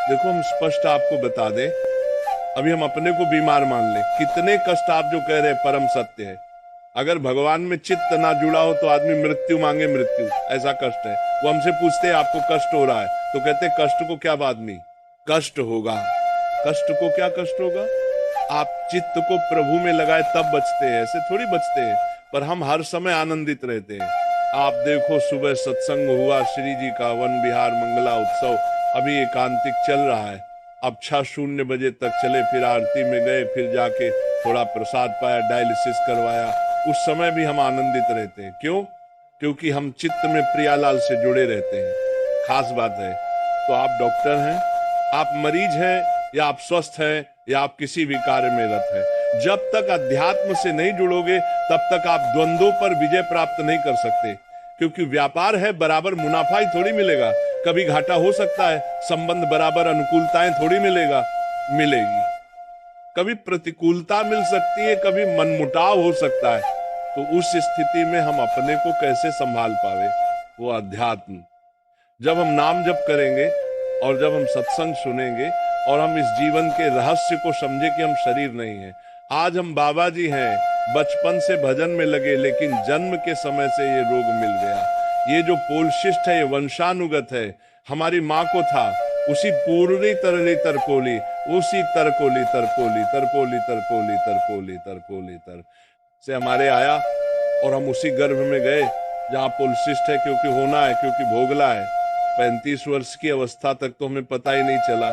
देखो, हम स्पष्ट आपको बता दें, अभी हम अपने को बीमार मान लें, कितने कष्ट आप जो कह रहे हैं परम सत्य है। अगर भगवान में चित्त ना जुड़ा हो तो आदमी मृत्यु मांगे मृत्यु, ऐसा कष्ट है। वो हमसे पूछते हैं आपको कष्ट हो रहा है, तो कहते हैं कष्ट को क्या बात नहीं, कष्ट होगा। कष्ट को क्या कष्ट होगा? आप चित्त को प्रभु में लगाए तब बचते हैं, ऐसे थोड़ी बचते हैं। पर हम हर समय आनंदित रहते हैं। आप देखो, सुबह सत्संग हुआ श्री जी का, वन विहार मंगला उत्सव अभी एकांतिक चल रहा है। अब 6:00 तक चले, फिर आरती में गए, फिर जाके थोड़ा प्रसाद पाया, डायलिसिस करवाया। उस समय भी हम आनंदित रहते हैं। क्यों? क्योंकि हम चित्त में प्रियालाल से जुड़े रहते हैं। खास बात है। तो आप डॉक्टर हैं, आप मरीज हैं, या आप स्वस्थ हैं, या आप किसी भी कार्य में रत हैं, जब तक अध्यात्म से नहीं जुड़ोगे तब तक आप द्वंद्वों पर विजय प्राप्त नहीं कर सकते। क्योंकि व्यापार है, बराबर मुनाफा ही थोड़ी मिलेगा, कभी घाटा हो सकता है। संबंध बराबर अनुकूलताएं थोड़ी मिलेगी। कभी प्रतिकूलता मिल सकती है, कभी मनमुटाव हो सकता है। तो उस स्थिति में हम अपने को कैसे संभाल पावे? वो अध्यात्म। जब हम नाम जप करेंगे और जब हम सत्संग सुनेंगे और हम इस जीवन के रहस्य को समझे कि हम शरीर नहीं हैं। आज हम बाबा जी हैं, बचपन से भजन में लगे, लेकिन जन्म के समय से ये रोग मिल गया। ये जो पोलशिष्ट है, ये वंशानुगत है। हमारी माँ को था, उसी पूर्णी तरली तरकोली, उसी तरकोली तरकोली तरकोली तरकोली तरकोली तरकोली तर से हमारे आया, और हम उसी गर्भ में गए जहाँ पोलशिष्ट है, क्योंकि होना है, क्योंकि भोगला है। 35 वर्ष की अवस्था तक तो हमें पता ही नहीं चला।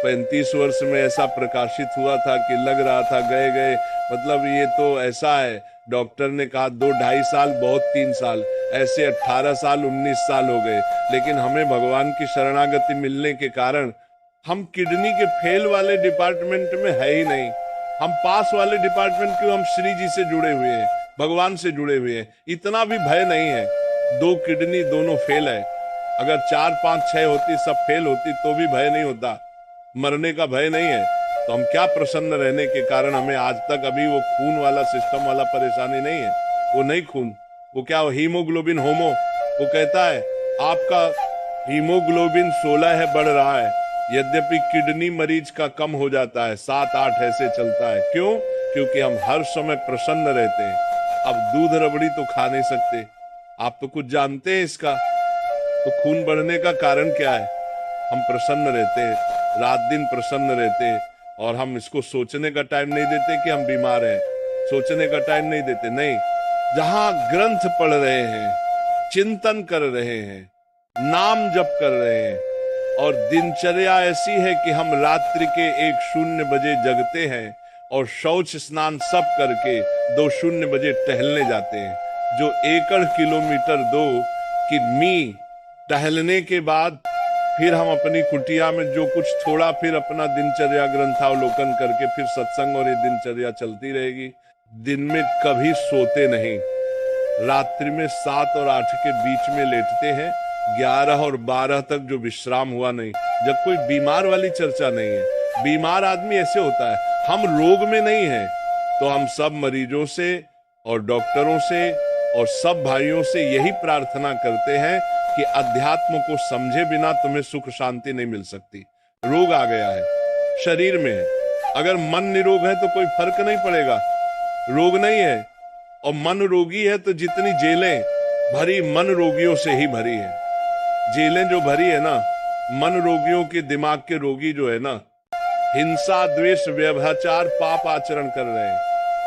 35 वर्ष में ऐसा प्रकाशित हुआ था कि लग रहा था गए गए, मतलब ये तो ऐसा है। डॉक्टर ने कहा 2-2.5 साल बहुत, 3 साल, ऐसे 18 साल 19 साल हो गए। लेकिन हमें भगवान की शरणागति मिलने के कारण हम किडनी के फेल वाले डिपार्टमेंट में है ही नहीं। हम पास वाले डिपार्टमेंट क्यों? हम श्री जी से जुड़े हुए हैं, भगवान से जुड़े हुए हैं। इतना भी भय नहीं है। 2 किडनी दोनों फेल है। अगर 4, 5, 6 होती, सब फेल होती, तो भी भय नहीं होता, मरने का भय नहीं है। तो हम क्या प्रसन्न रहने के कारण हमें आज तक अभी वो खून वाला सिस्टम वाला परेशानी नहीं है। वो नहीं खून, वो क्या, हीमोग्लोबिन होमो, वो कहता है आपका हीमोग्लोबिन 16 है, बढ़ रहा है। यद्यपि किडनी मरीज का कम हो जाता है, 7-8 ऐसे चलता है। क्यों? क्योंकि हम हर समय प्रसन्न रहते हैं। अब दूध रबड़ी तो खा नहीं सकते, आप तो कुछ जानते हैं इसका। तो खून बढ़ने का कारण क्या है? हम प्रसन्न रहते हैं, रात दिन प्रसन्न रहते हैं, और हम इसको सोचने का टाइम नहीं देते कि हम बीमार हैं। सोचने का टाइम नहीं देते। नहीं, जहां ग्रंथ पढ़ रहे हैं, चिंतन कर रहे हैं, नाम जप कर रहे हैं, और दिनचर्या ऐसी है कि हम रात्रि के 1:00 जगते हैं और शौच स्नान सब करके 2:00 टहलने जाते हैं। जो एकड़ किलोमीटर 2 की मी टहलने के बाद फिर हम अपनी कुटिया में जो कुछ थोड़ा, फिर अपना दिनचर्या ग्रंथावलोकन करके फिर सत्संग, और ये दिनचर्या चलती रहेगी। दिन में कभी सोते नहीं, रात्रि में 7 और 8 के बीच में लेटते हैं। 11 और 12 तक जो विश्राम हुआ नहीं। जब कोई बीमार वाली चर्चा नहीं है। बीमार आदमी ऐसे होता है, हम रोग में नहीं है। तो हम सब मरीजों से और डॉक्टरों से और सब भाइयों से यही प्रार्थना करते हैं कि अध्यात्म को समझे बिना तुम्हें सुख शांति नहीं मिल सकती। रोग आ गया है, शरीर में है। अगर मन निरोग है तो कोई फर्क नहीं पड़ेगा, रोग नहीं है। और मन रोगी है तो जितनी जेलें भरी मन रोगियों से ही भरी है। जेलें जो भरी है ना, मन रोगियों के, दिमाग के रोगी जो है ना, हिंसा द्वेष व्यभिचार पाप आचरण कर रहे हैं,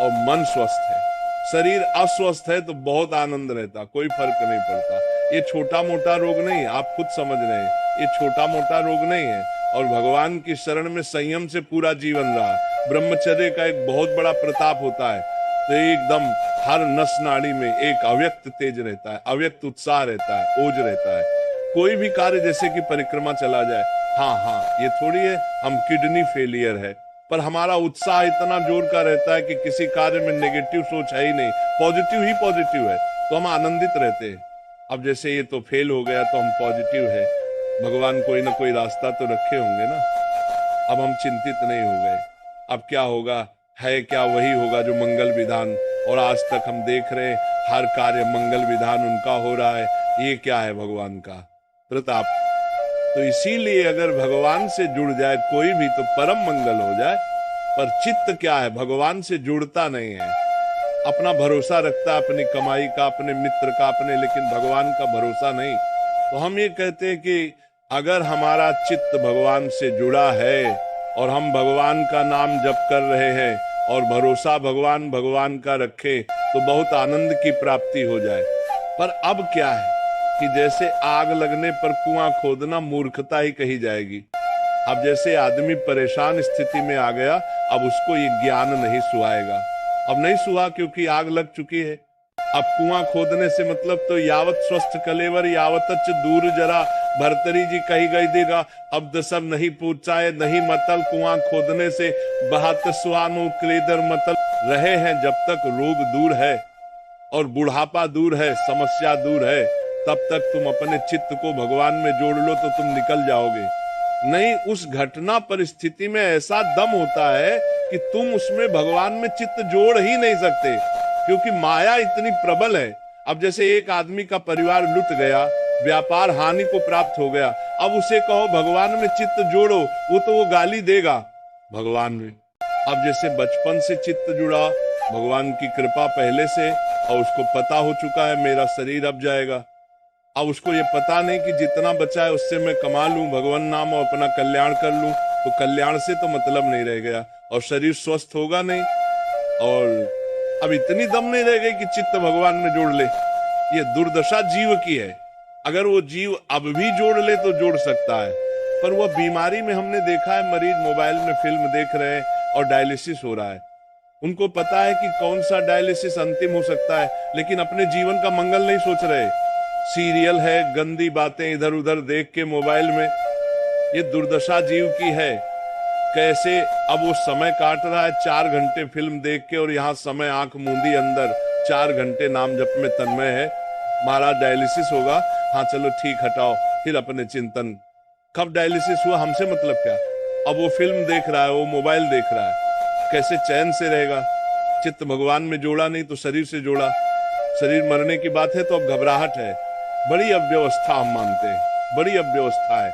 और मन स्वस्थ है। शरीर अस्वस्थ है तो बहुत आनंद रहता, कोई फर्क नहीं पड़ता। ये छोटा मोटा रोग नहीं, आप खुद समझ रहे हैं, ये छोटा मोटा रोग नहीं है। और भगवान की शरण में संयम से पूरा जीवन रहा। ब्रह्मचर्य का एक बहुत बड़ा प्रताप होता है। तो एकदम हर नस नाड़ी में एक अव्यक्त तेज रहता है, अव्यक्त उत्साह रहता है, ओज रहता है। कोई भी कार्य, जैसे कि परिक्रमा चला जाए, हाँ, ये थोड़ी है हम किडनी फेलियर है, पर हमारा उत्साह इतना जोर का रहता है कि किसी कार्य में नेगेटिव सोच है ही नहीं, पॉजिटिव ही पॉजिटिव है, तो हम आनंदित रहते हैं। अब जैसे ये तो फेल हो गया तो हम पॉजिटिव है, भगवान कोई ना कोई रास्ता तो रखे होंगे ना। अब हम चिंतित नहीं हो गए। अब क्या होगा, है क्या वही होगा जो मंगल विधान, और आज तक हम देख रहे हैं हर कार्य मंगल विधान उनका हो रहा है। ये क्या है? भगवान का प्रताप। तो इसीलिए अगर भगवान से जुड़ जाए कोई भी तो परम मंगल हो जाए। पर चित्त क्या है, भगवान से जुड़ता नहीं है, अपना भरोसा रखता है अपनी कमाई का, अपने मित्र का, अपने, लेकिन भगवान का भरोसा नहीं। तो हम ये कहते हैं कि अगर हमारा चित्त भगवान से जुड़ा है और हम भगवान का नाम जप कर रहे हैं और भरोसा भगवान भगवान का रखे तो बहुत आनंद की प्राप्ति हो जाए। पर अब क्या है कि जैसे आग लगने पर कुआं खोदना मूर्खता ही कही जाएगी। अब जैसे आदमी परेशान स्थिति में आ गया, अब उसको ये ज्ञान नहीं सुहाएगा। अब नहीं सुहा क्योंकि आग लग चुकी है। अब कुआं खोदने से मतलब तो यावत स्वस्थ कलेवर यावतच दूर जरा, भरतरी जी कही गई देगा। अब दसर नहीं पूछाए नहीं मतल, कुआं खोदने से बहात स्वानो क्लेदर मतल। रहे हैं जब तक रोग दूर है और बुढ़ापा दूर है, समस्या दूर है, तब तक तुम अपने चित्त को भगवान में जोड़ लो तो तुम निकल जाओगे। नहीं, उस घटना परिस्थिति में ऐसा दम होता है कि तुम उसमें भगवान में चित्त जोड़ ही नहीं सकते, क्योंकि माया इतनी प्रबल है। अब जैसे एक आदमी का परिवार लुट गया, व्यापार हानि को प्राप्त हो गया, अब उसे कहो भगवान में चित्त जोड़ो, वो गाली देगा भगवान में। अब जैसे बचपन से चित्त जुड़ा, भगवान की कृपा पहले से, और उसको पता हो चुका है मेरा शरीर अब जाएगा। अब उसको ये पता नहीं कि जितना बचा है उससे मैं कमा लूं भगवान नाम और अपना कल्याण कर लूं, तो कल्याण से तो मतलब नहीं रह गया और शरीर स्वस्थ होगा नहीं, और अब इतनी दम नहीं रह गई कि चित्त भगवान में जोड़ ले। ये दुर्दशा जीव की है। अगर वो जीव अब भी जोड़ ले तो जोड़ सकता है, पर वह बीमारी में हमने देखा है मरीज मोबाइल में फिल्म देख रहे हैं और डायलिसिस हो रहा है। उनको पता है कि कौन सा डायलिसिस अंतिम हो सकता है, लेकिन अपने जीवन का मंगल नहीं सोच रहे। सीरियल है, गंदी बातें इधर उधर देख के मोबाइल में। ये दुर्दशा जीव की है। कैसे अब वो समय काट रहा है 4 घंटे फिल्म देख के, और यहाँ समय आंख मूंदी अंदर 4 घंटे नाम जप में तन्मय है। महाराज डायलिसिस होगा, हाँ चलो ठीक, हटाओ, फिर अपने चिंतन। कब डायलिसिस हुआ हमसे मतलब क्या। अब वो फिल्म देख रहा है, वो मोबाइल देख रहा है, कैसे चैन से रहेगा। चित्त भगवान में जोड़ा नहीं तो शरीर से जोड़ा। शरीर मरने की बात है तो अब घबराहट है। बड़ी अव्यवस्था हम मानते हैं, बड़ी अव्यवस्था है।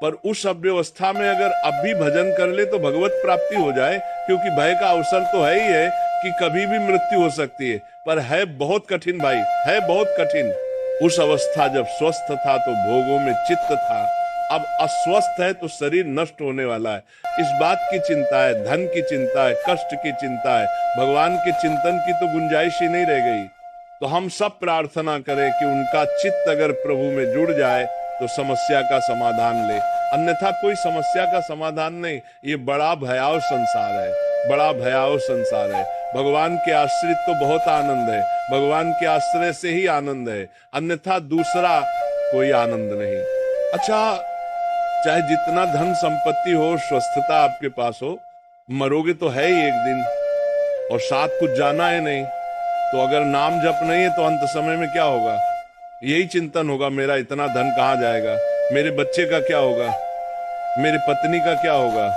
पर उस अव्यवस्था में अगर अब भी भजन कर ले तो भगवत प्राप्ति हो जाए, क्योंकि भय का अवसर तो है ही है कि कभी भी मृत्यु हो सकती है। पर है बहुत कठिन भाई, है बहुत कठिन। उस अवस्था जब स्वस्थ था तो भोगों में चित्त था, अब अस्वस्थ है तो शरीर नष्ट होने वाला है। इस बात की चिंता है, धन की चिंता है, कष्ट की चिंता है, भगवान के चिंतन की तो गुंजाइश ही नहीं रह गई। तो हम सब प्रार्थना करें कि उनका चित्त अगर प्रभु में जुड़ जाए तो समस्या का समाधान ले, अन्यथा कोई समस्या का समाधान नहीं। ये बड़ा भयावह संसार है, बड़ा भयावह संसार है। भगवान के आश्रित तो बहुत आनंद है, भगवान के आश्रय से ही आनंद है, अन्यथा दूसरा कोई आनंद नहीं। अच्छा, चाहे जितना धन संपत्ति हो, स्वस्थता आपके पास हो, मरोगे तो है ही एक दिन, और साथ कुछ जाना है नहीं। तो अगर नाम जप नहीं है तो अंत समय में क्या होगा, यही चिंतन होगा, मेरा इतना धन कहाँ जाएगा, मेरे बच्चे का क्या होगा, मेरी पत्नी का क्या होगा।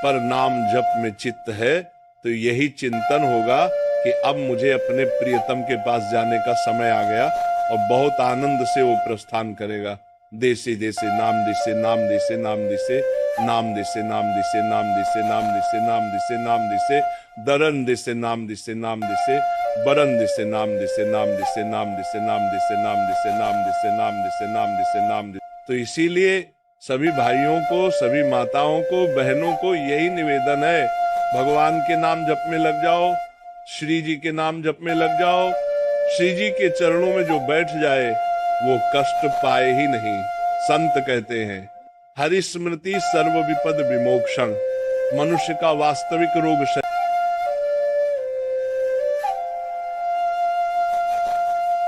पर नाम जप में चित्त है तो यही चिंतन होगा कि अब मुझे अपने प्रियतम के पास जाने का समय आ गया, और बहुत आनंद से वो प्रस्थान करेगा। देसे देसे नाम दिसे, नाम दिसे, नाम दिसे, नाम दिसे, नाम दिसे, नाम दिसे, नाम दिसे, नाम दिसे, नाम दिसे, दरन दिसे, नाम दिसे, नाम दिसे, बरन दिसे, नाम दिसे, नाम दिसे, नाम दिसे, नाम दिसे, नाम दिसे, नाम दिसे, नाम दिसे, नाम दिसे, नाम दिसे। तो इसीलिए सभी भाइयों को, सभी माताओं को, बहनों को यही निवेदन है, भगवान के नाम जप में लग जाओ, श्री जी के नाम जप में लग जाओ। श्री जी के चरणों में जो बैठ जाए वो कष्ट पाए ही नहीं। संत कहते हैं, हरि स्मृति सर्व विपद विमोक्षण। मनुष्य का वास्तविक रोग